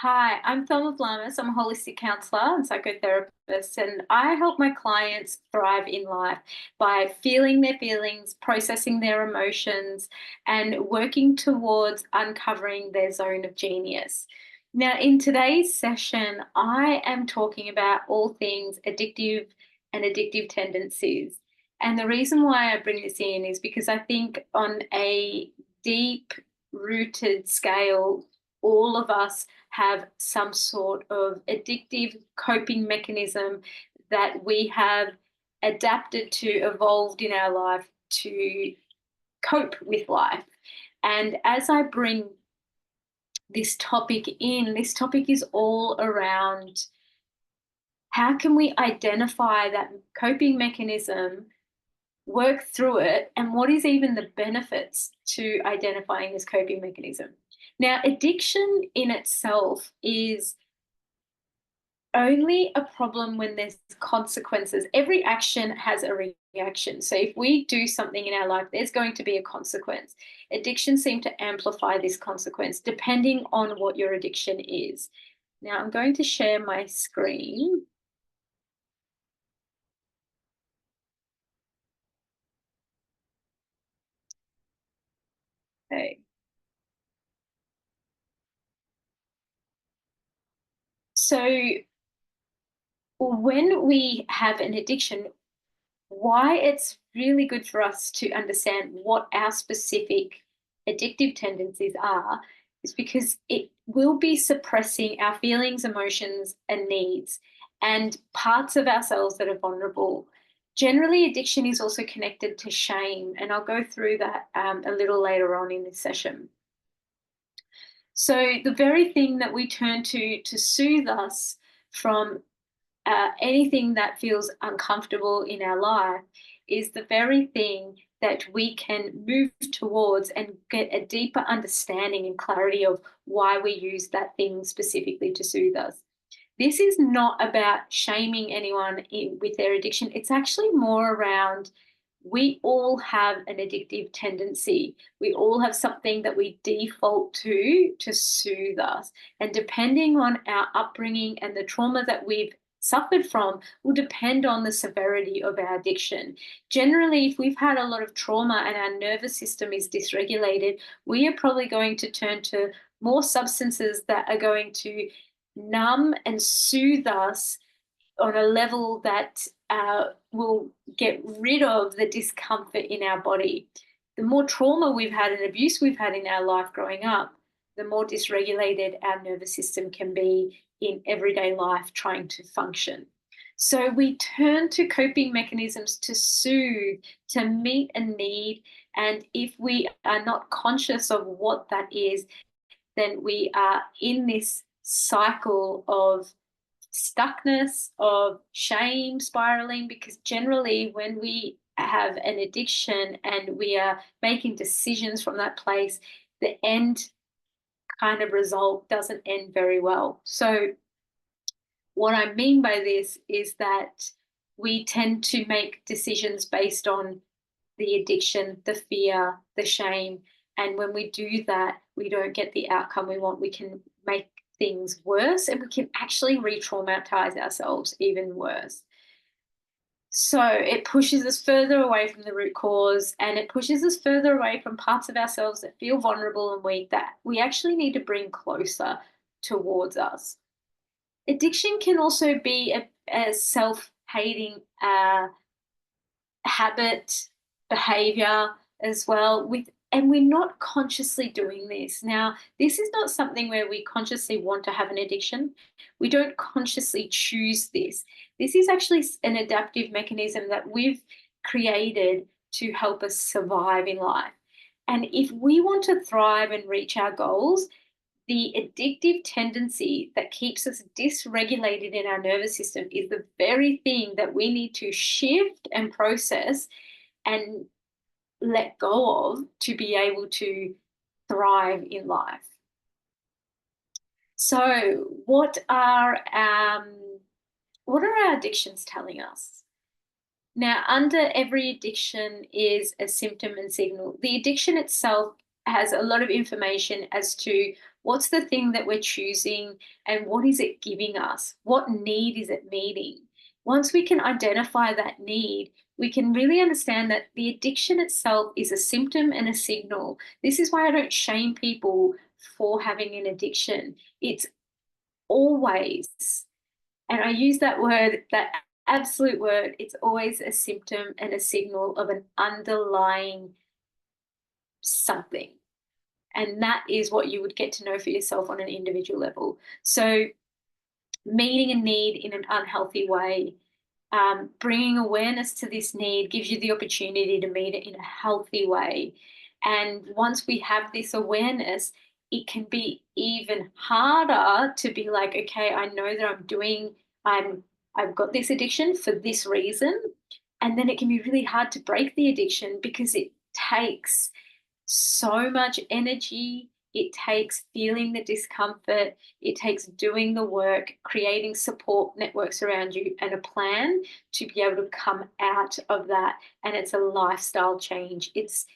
Hi, I'm Thelma Vlamis. I'm a holistic counsellor and psychotherapist, and I help my clients thrive in life by feeling their feelings, processing their emotions, and working towards uncovering their zone of genius. Now, in today's session, I am talking about all things addictive and addictive tendencies. And the reason why I bring this in is because I think on a deep rooted scale, all of us have some sort of addictive coping mechanism that we have adapted to, evolved in our life to cope with life. And as I bring this topic in, this topic is all around how can we identify that coping mechanism, work through it, and what is even the benefits to identifying this coping mechanism. Now, addiction in itself is only a problem when there's consequences. Every action has a reaction. So if we do something in our life, there's going to be a consequence. Addiction seems to amplify this consequence depending on what your addiction is. Now I'm going to share my screen. Okay. So when we have an addiction, why it's really good for us to understand what our specific addictive tendencies are is because it will be suppressing our feelings, emotions, and needs, and parts of ourselves that are vulnerable. Generally, addiction is also connected to shame, and I'll go through that a little later on in this session. So, the very thing that we turn to soothe us from anything that feels uncomfortable in our life is the very thing that we can move towards and get a deeper understanding and clarity of why we use that thing specifically to soothe us. This is not about shaming anyone with their addiction. It's actually more around we all have an addictive tendency. We all have something that we default to soothe us. And depending on our upbringing and the trauma that we've suffered from will depend on the severity of our addiction. Generally, if we've had a lot of trauma and our nervous system is dysregulated, we are probably going to turn to more substances that are going to numb and soothe us on a level that will get rid of the discomfort in our body. The more trauma we've had and abuse we've had in our life growing up, the more dysregulated our nervous system can be in everyday life trying to function. So we turn to coping mechanisms to soothe, to meet a need. And if we are not conscious of what that is, then we are in this cycle of stuckness, of shame spiraling, because generally when we have an addiction and we are making decisions from that place, the end kind of result doesn't end very well. So what I mean by this is that we tend to make decisions based on the addiction, the fear, the shame. And when we do that, we don't get the outcome we want. We can make things worse and we can actually re traumatize ourselves even worse. So it pushes us further away from the root cause and it pushes us further away from parts of ourselves that feel vulnerable and weak that we actually need to bring closer towards us. Addiction can also be a self hating habit, behavior as well and we're not consciously doing this. Now, this is not something where we consciously want to have an addiction. We don't consciously choose this. This is actually an adaptive mechanism that we've created to help us survive in life. And if we want to thrive and reach our goals, the addictive tendency that keeps us dysregulated in our nervous system is the very thing that we need to shift and process and let go of to be able to thrive in life. So, what are our addictions telling us? Now, under every addiction is a symptom and signal. The addiction itself has a lot of information as to What's the thing that we're choosing, and what is it giving us? What need is it meeting? Once we can identify that need, we can really understand that the addiction itself is a symptom and a signal. This is why I don't shame people for having an addiction. It's always, and I use that word, that absolute word, it's always a symptom and a signal of an underlying something. And that is what you would get to know for yourself on an individual level. So, meeting a need in an unhealthy way, bringing awareness to this need gives you the opportunity to meet it in a healthy way. And once we have this awareness, it can be even harder to be like, okay, I know that I've got this addiction for this reason. And then it can be really hard to break the addiction because it takes so much energy. It takes feeling the discomfort. It takes doing the work, creating support networks around you, and a plan to be able to come out of that. And it's a lifestyle change. It's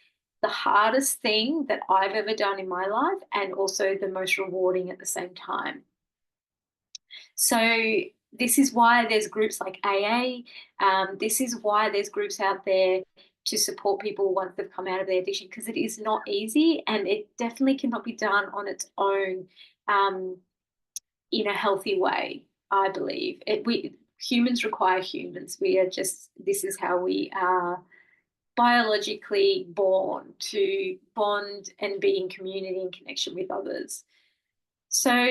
the hardest thing that I've ever done in my life, and also the most rewarding at the same time. So, this is why there's groups like AA. This is why there's groups out there to support people once they've come out of their addiction, because it is not easy, and it definitely cannot be done on its own in a healthy way, I believe. Humans require humans. We are just, this is how we are biologically born, to bond and be in community and connection with others. So,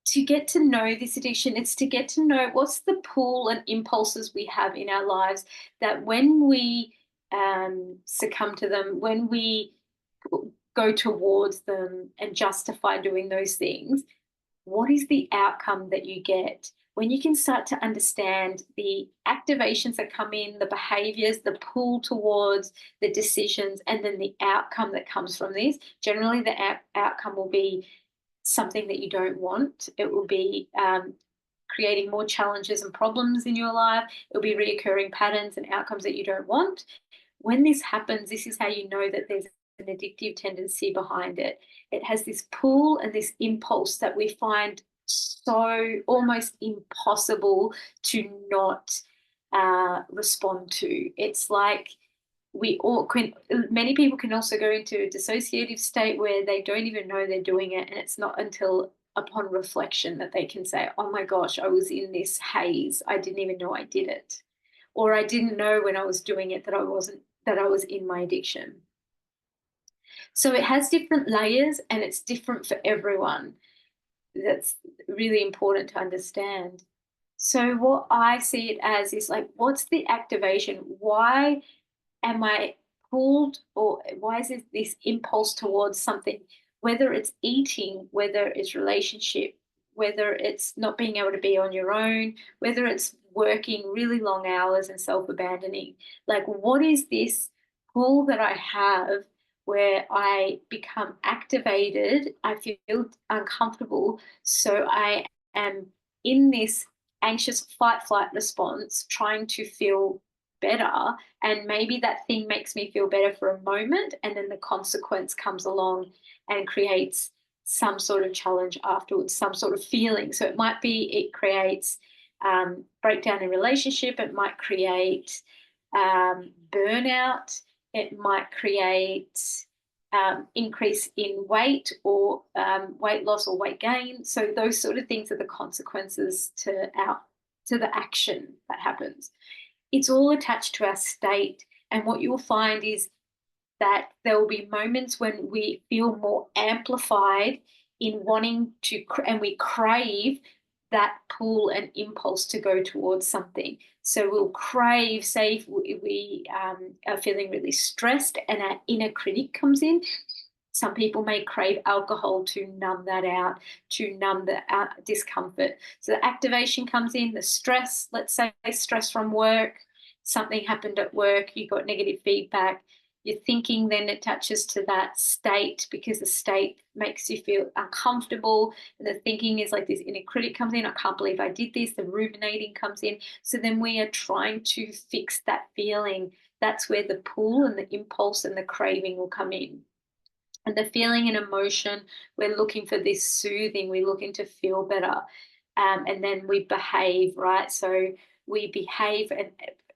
to get to know this addiction, it's to get to know what's the pull and impulses we have in our lives, that when we succumb to them, when we go towards them and justify doing those things, what is the outcome that you get? When you can start to understand the activations that come in, the behaviors, the pull towards, the decisions, and then the outcome that comes from this, generally the outcome will be something that you don't want. It will be creating more challenges and problems in your life. It will be reoccurring patterns and outcomes that you don't want. When this happens, this is how you know that there's an addictive tendency behind it. It has this pull and this impulse that we find so almost impossible to not respond to. It's like many people can also go into a dissociative state where they don't even know they're doing it, and it's not until upon reflection that they can say, oh my gosh, I was in this haze, I didn't even know I did it, or I didn't know when I was doing it that I was in my addiction. So it has different layers, and it's different for everyone. That's really important to understand. So what I see it as is like, what's the activation? Why am I pulled, or why is it this impulse towards something? Whether it's eating, whether it's relationship, whether it's not being able to be on your own, whether it's working really long hours and self-abandoning. Like, what is this pull that I have where I become activated? I feel uncomfortable, so I am in this anxious fight flight response, trying to feel better, and maybe that thing makes me feel better for a moment, and then the consequence comes along and creates some sort of challenge afterwards, some sort of feeling. So it might be it creates breakdown in relationship, it might create burnout, it might create increase in weight, or weight loss or weight gain. So those sort of things are the consequences to the action that happens. It's all attached to our state. And what you will find is that there will be moments when we feel more amplified in wanting to, and we crave that pull and impulse to go towards something. So we'll crave, say, if we are feeling really stressed and our inner critic comes in. Some people may crave alcohol to numb that out, to numb the discomfort. So the activation comes in, the stress, let's say stress from work, something happened at work, you got negative feedback. Your thinking then attaches to that state, because the state makes you feel uncomfortable. And the thinking is like this inner critic comes in, I can't believe I did this. The ruminating comes in. So then we are trying to fix that feeling. That's where the pull and the impulse and the craving will come in. And the feeling and emotion, we're looking for this soothing, we're looking to feel better. And then we behave, right? So we behave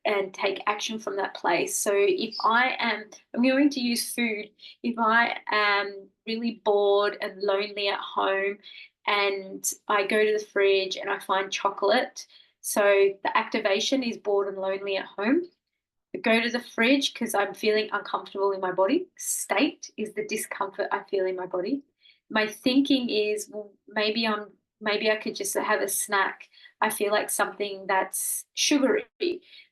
and take action from that place. So if I'm going to use food, if I am really bored and lonely at home and I go to the fridge and I find chocolate, so the activation is bored and lonely at home. Go to the fridge because I'm feeling uncomfortable in my body. State is the discomfort I feel in my body. My thinking is, well, maybe I could just have a snack. I feel like something that's sugary.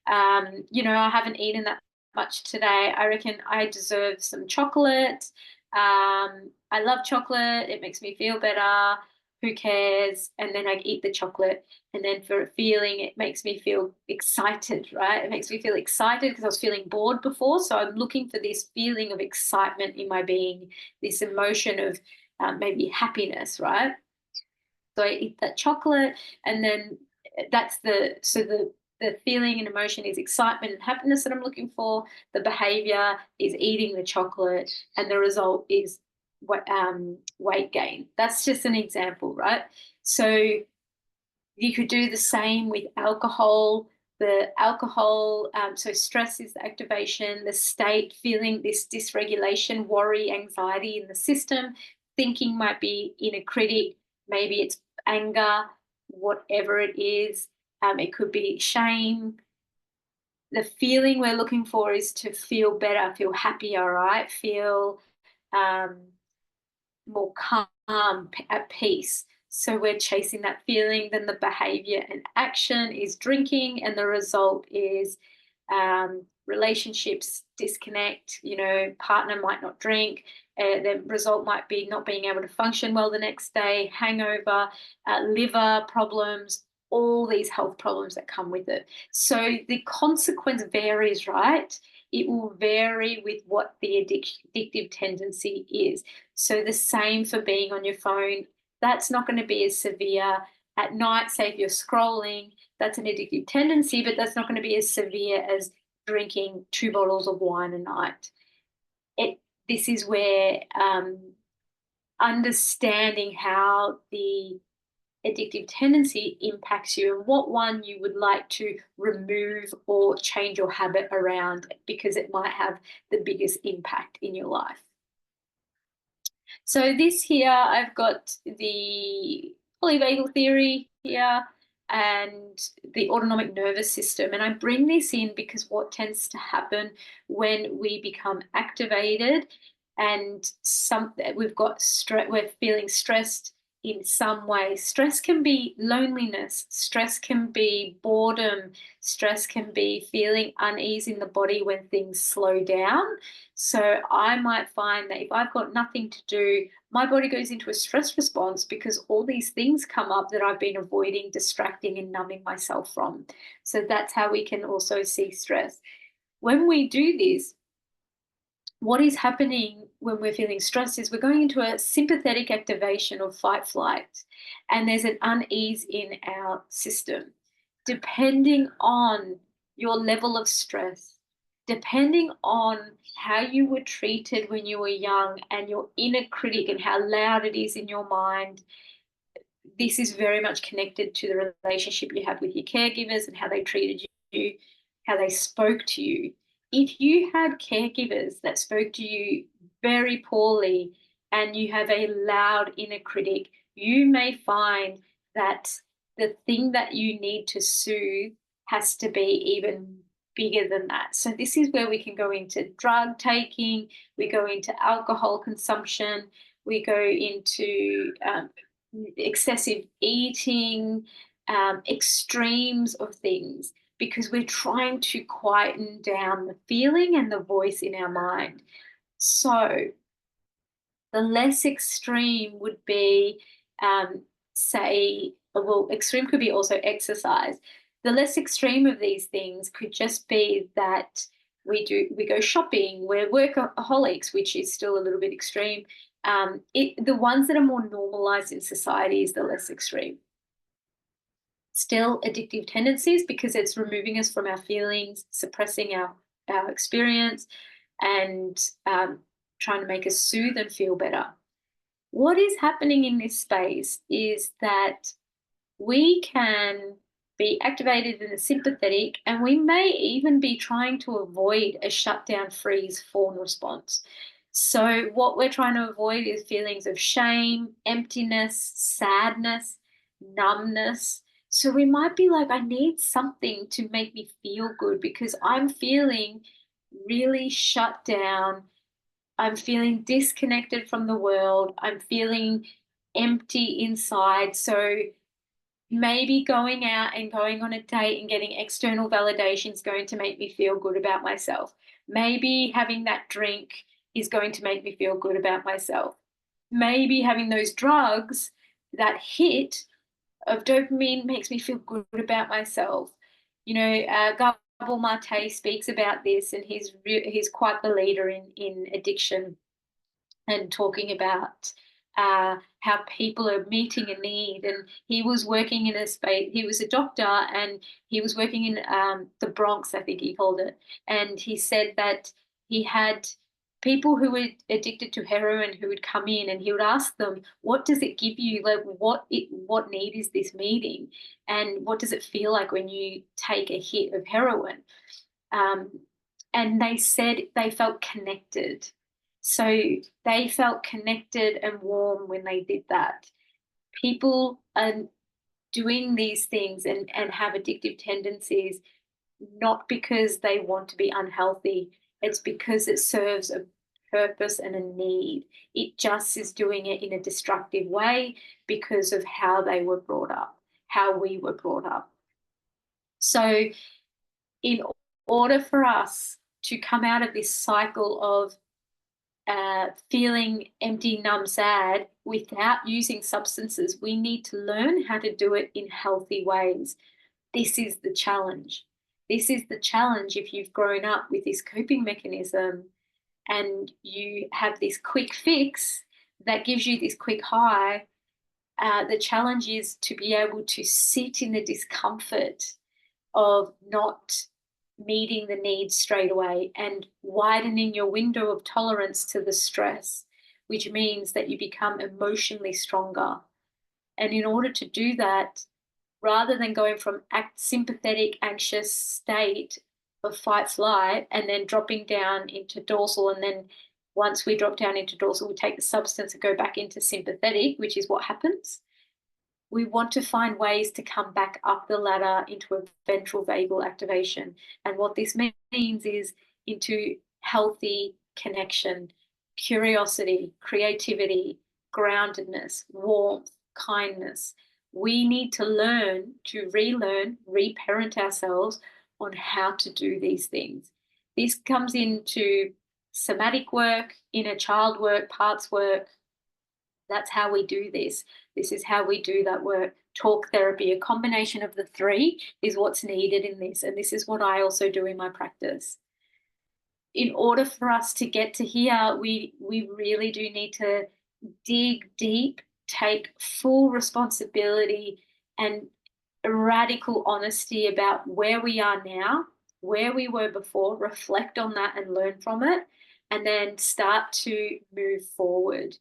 I haven't eaten that much today. I reckon I deserve some chocolate. I love chocolate. It makes me feel better. Who cares? And then I eat the chocolate. And then for a feeling, it makes me feel excited, right? It makes me feel excited because I was feeling bored before. So I'm looking for this feeling of excitement in my being, this emotion of maybe happiness, right? So I eat that chocolate, and then the feeling and emotion is excitement and happiness that I'm looking for. The behavior is eating the chocolate, and the result is weight gain. That's just an example, right? So you could do the same with alcohol. The alcohol, so stress is the activation, the state, feeling this dysregulation, worry, anxiety in the system. Thinking might be inner critic, maybe it's anger, whatever it is. It could be shame. The feeling we're looking for is to feel better, feel happier, right? Feel um, more calm, at peace. So we're chasing that feeling. Then the behavior and action is drinking, and the result is relationships disconnect. Partner might not drink. The result might be not being able to function well the next day, hangover, liver problems, all these health problems that come with it. So the consequence varies, right? It will vary with what the addictive tendency is. So the same for being on your phone. That's not going to be as severe at night. Say if you're scrolling, that's an addictive tendency, but that's not going to be as severe as drinking 2 bottles of wine a night. This is where understanding how the addictive tendency impacts you and what one you would like to remove or change your habit around, because it might have the biggest impact in your life. So this here, I've got the polyvagal theory here and the autonomic nervous system. And I bring this in because what tends to happen when we become activated and we're feeling stressed in some way. Stress can be loneliness, stress can be boredom, stress can be feeling unease in the body when things slow down. So I might find that if I've got nothing to do, my body goes into a stress response because all these things come up that I've been avoiding, distracting, and numbing myself from. So that's how we can also see stress. When we do this, what is happening when we're feeling stressed is we're going into a sympathetic activation of fight flight, and there's an unease in our system. Depending on your level of stress, depending on how you were treated when you were young and your inner critic and how loud it is in your mind, this is very much connected to the relationship you have with your caregivers and how they treated you, how they spoke to you. If you had caregivers that spoke to you very poorly and you have a loud inner critic, you may find that the thing that you need to soothe has to be even bigger than that. So this is where we can go into drug taking, we go into alcohol consumption, we go into excessive eating, extremes of things, because we're trying to quieten down the feeling and the voice in our mind. So the less extreme would be, extreme could be also exercise. The less extreme of these things could just be that we go shopping, we're workaholics, which is still a little bit extreme. The ones that are more normalized in society is the less extreme. Still addictive tendencies because it's removing us from our feelings, suppressing our experience, and trying to make us soothe and feel better. What is happening in this space is that we can be activated in the sympathetic, and we may even be trying to avoid a shutdown, freeze, fawn response. So what we're trying to avoid is feelings of shame, emptiness, sadness, numbness. So we might be like, I need something to make me feel good because I'm feeling really shut down. I'm feeling disconnected from the world. I'm feeling empty inside. So maybe going out and going on a date and getting external validation is going to make me feel good about myself. Maybe having that drink is going to make me feel good about myself. Maybe having those drugs, that hit of dopamine makes me feel good about myself. You know, Gabor Mate speaks about this, and he's quite the leader in addiction and talking about how people are meeting a need. And he was working in a space, he was a doctor, and he was working in the Bronx, I think he called it. And he said that he had people who were addicted to heroin who would come in, and he would ask them, what does it give you? Like, what need is this meeting? And what does it feel like when you take a hit of heroin? Um, and they said they felt connected. So they felt connected and warm when they did that. People are doing these things and have addictive tendencies not because they want to be unhealthy, it's because it serves a purpose and a need. It just is doing it in a destructive way because of how they were brought up, how we were brought up. So, in order for us to come out of this cycle of feeling empty, numb, sad without using substances, we need to learn how to do it in healthy ways. This is the challenge. This is the challenge if you've grown up with this coping mechanism and you have this quick fix that gives you this quick high. The challenge is to be able to sit in the discomfort of not meeting the needs straight away and widening your window of tolerance to the stress, which means that you become emotionally stronger. And in order to do that, rather than going from sympathetic, anxious state of fight, flight, and then dropping down into dorsal, and then once we drop down into dorsal, we take the substance and go back into sympathetic, which is what happens. We want to find ways to come back up the ladder into a ventral vagal activation. And what this means is into healthy connection, curiosity, creativity, groundedness, warmth, kindness. We need to learn to relearn, reparent ourselves on how to do these things. This comes into somatic work, inner child work, parts work. That's how we do this. This is how we do that work. Talk therapy, a combination of the three is what's needed in this. And this is what I also do in my practice. In order for us to get to here, we really do need to dig deep, take full responsibility and radical honesty about where we are now, where we were before, reflect on that and learn from it, and then start to move forward.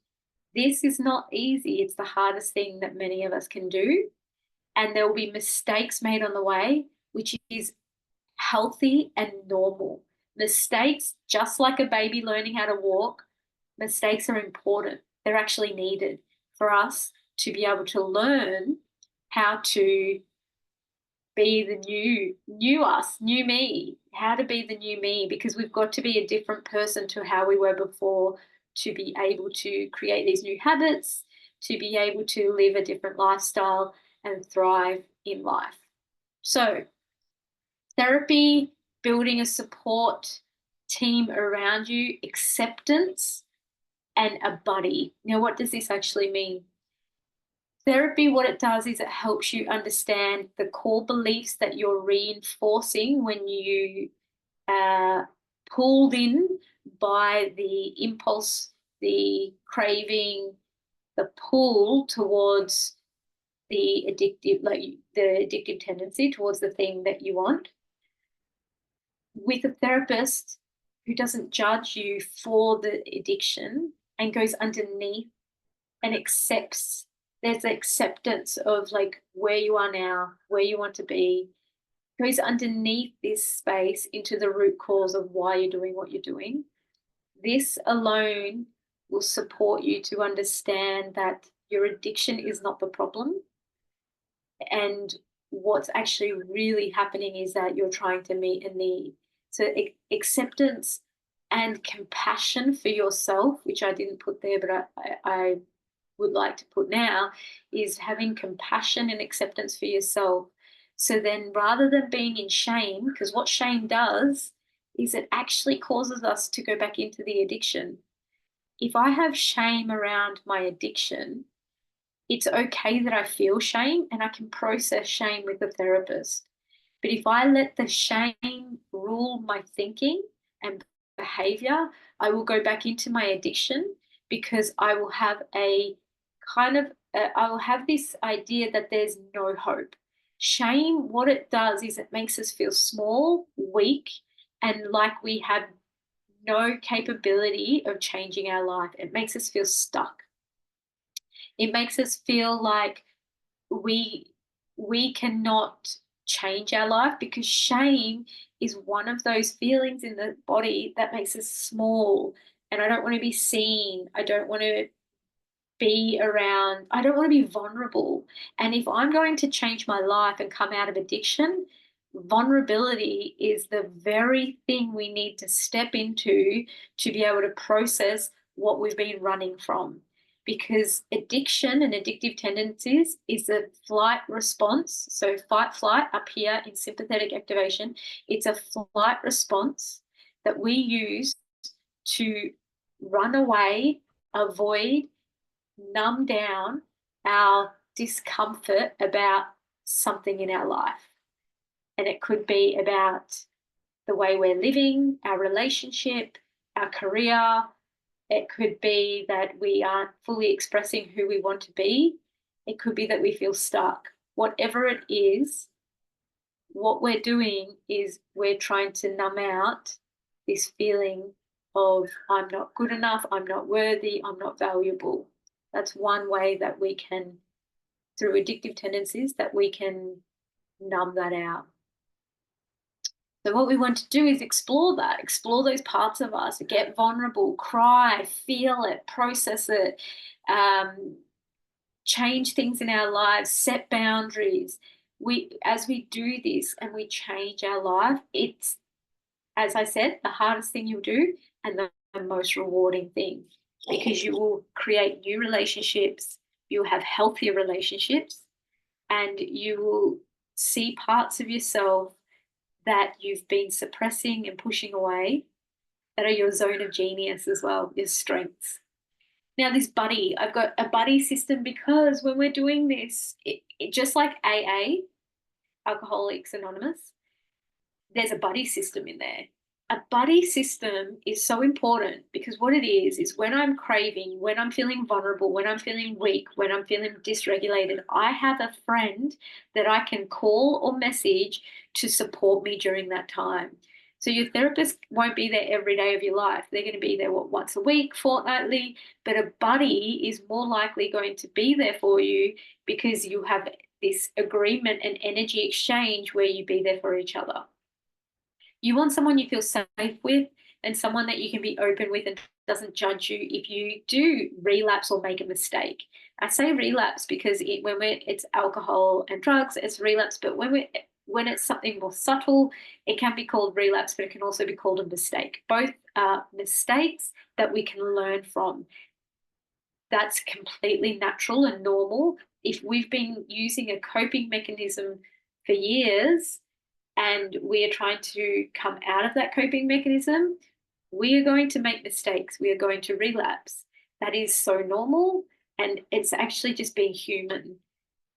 This is not easy. It's the hardest thing that many of us can do. And there will be mistakes made on the way, which is healthy and normal. Mistakes, just like a baby learning how to walk, mistakes are important. They're actually needed for us to be able to learn how to be the new us, new me, how to be the new me, because we've got to be a different person to how we were before to be able to create these new habits, to be able to live a different lifestyle and thrive in life. So, therapy, building a support team around you, acceptance, and a buddy. Now, what does this actually mean? Therapy, what it does is it helps you understand the core beliefs that you're reinforcing when you pulled in by the impulse, the craving, the pull towards the addictive tendency towards the thing that you want. With a therapist, who doesn't judge you for the addiction and goes underneath and accepts. There's the acceptance of like where you are now, where you want to be, goes underneath this space into the root cause of why you're doing what you're doing. This alone will support you to understand that your addiction is not the problem. And what's actually really happening is that you're trying to meet a need. So acceptance and compassion for yourself, which I didn't put there, but I would like to put now, is having compassion and acceptance for yourself. So then rather than being in shame, because what shame does is it actually causes us to go back into the addiction. If I have shame around my addiction, it's okay that I feel shame and I can process shame with a therapist. But if I let the shame rule my thinking and behavior, I will go back into my addiction because I will have a kind of, I will have this idea that there's no hope. Shame, what it does is it makes us feel small, weak, and like we have no capability of changing our life. It makes us feel stuck. It makes us feel like we cannot change our life, because shame is one of those feelings in the body that makes us small. And I don't want to be seen. I don't want to be around. I don't want to be vulnerable. And if I'm going to change my life and come out of addiction, vulnerability is the very thing we need to step into to be able to process what we've been running from. Because addiction and addictive tendencies is a flight response. So fight, flight up here in sympathetic activation, it's a flight response that we use to run away, avoid, numb down our discomfort about something in our life. And it could be about the way we're living, our relationship, our career. It could be that we aren't fully expressing who we want to be. It could be that we feel stuck. Whatever it is, what we're doing is we're trying to numb out this feeling of I'm not good enough, I'm not worthy, I'm not valuable. That's one way that we can, through addictive tendencies, that we can numb that out. So what we want to do is explore that, explore those parts of us, get vulnerable, cry, feel it, process it, change things in our lives, set boundaries. As we do this and we change our life, it's, as I said, the hardest thing you'll do and the most rewarding thing, because you will create new relationships, you'll have healthier relationships, and you will see parts of yourself that you've been suppressing and pushing away that are your zone of genius as well, your strengths. Now, this buddy, I've got a buddy system, because when we're doing this, it just like AA, Alcoholics Anonymous, there's a buddy system in there. A buddy system is so important, because what it is when I'm craving, when I'm feeling vulnerable, when I'm feeling weak, when I'm feeling dysregulated, I have a friend that I can call or message to support me during that time. So your therapist won't be there every day of your life. They're going to be there, once a week, fortnightly, but a buddy is more likely going to be there for you, because you have this agreement and energy exchange where you be there for each other. You want someone you feel safe with, and someone that you can be open with and doesn't judge you if you do relapse or make a mistake. I say relapse because it's alcohol and drugs, it's relapse, but when it's something more subtle, it can be called relapse, but it can also be called a mistake. Both are mistakes that we can learn from. That's completely natural and normal. If we've been using a coping mechanism for years, and we are trying to come out of that coping mechanism, we are going to make mistakes. We are going to relapse. That is so normal, and it's actually just being human.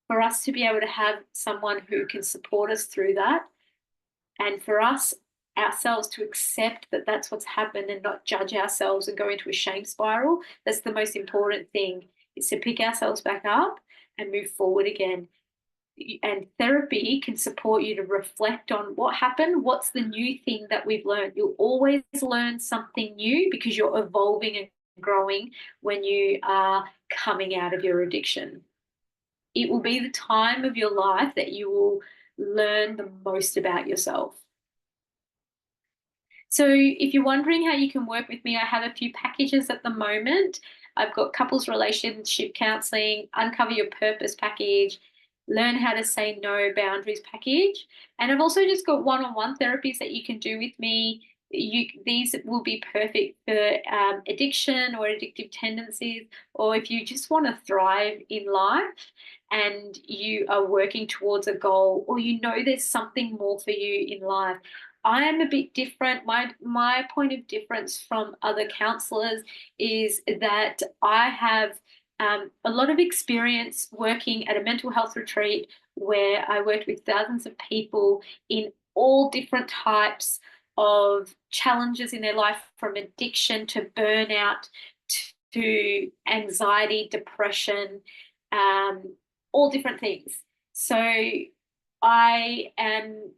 For us to be able to have someone who can support us through that, and for us ourselves to accept that that's what's happened and not judge ourselves and go into a shame spiral, that's the most important thing, is to pick ourselves back up and move forward again. and therapy can support you to reflect on what happened, what's the new thing that we've learned. You'll always learn something new because you're evolving and growing when you are coming out of your addiction. It will be the time of your life that you will learn the most about yourself. So if you're wondering how you can work with me, I have a few packages at the moment. I've got couples relationship counselling, uncover your purpose package, learn how to say no boundaries package. And I've also just got one-on-one therapies that you can do with me. These will be perfect for addiction or addictive tendencies, or if you just want to thrive in life and you are working towards a goal, or you know there's something more for you in life. I am a bit different. My point of difference from other counsellors is that I have a lot of experience working at a mental health retreat where I worked with thousands of people in all different types of challenges in their life, from addiction to burnout to anxiety, depression, all different things. So I am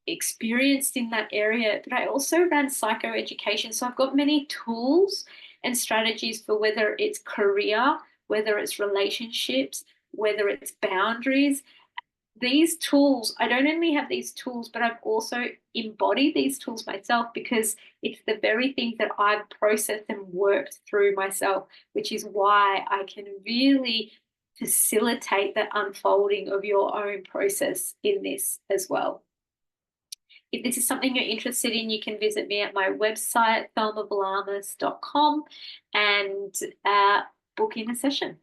experienced in that area, but I also ran psychoeducation. So I've got many tools and strategies for whether it's career, whether it's relationships, whether it's boundaries. These tools, I don't only have these tools, but I've also embodied these tools myself because it's the very things that I've processed and worked through myself, which is why I can really facilitate the unfolding of your own process in this as well. If this is something you're interested in, you can visit me at my website, thelmavlamis.com, and book in a session.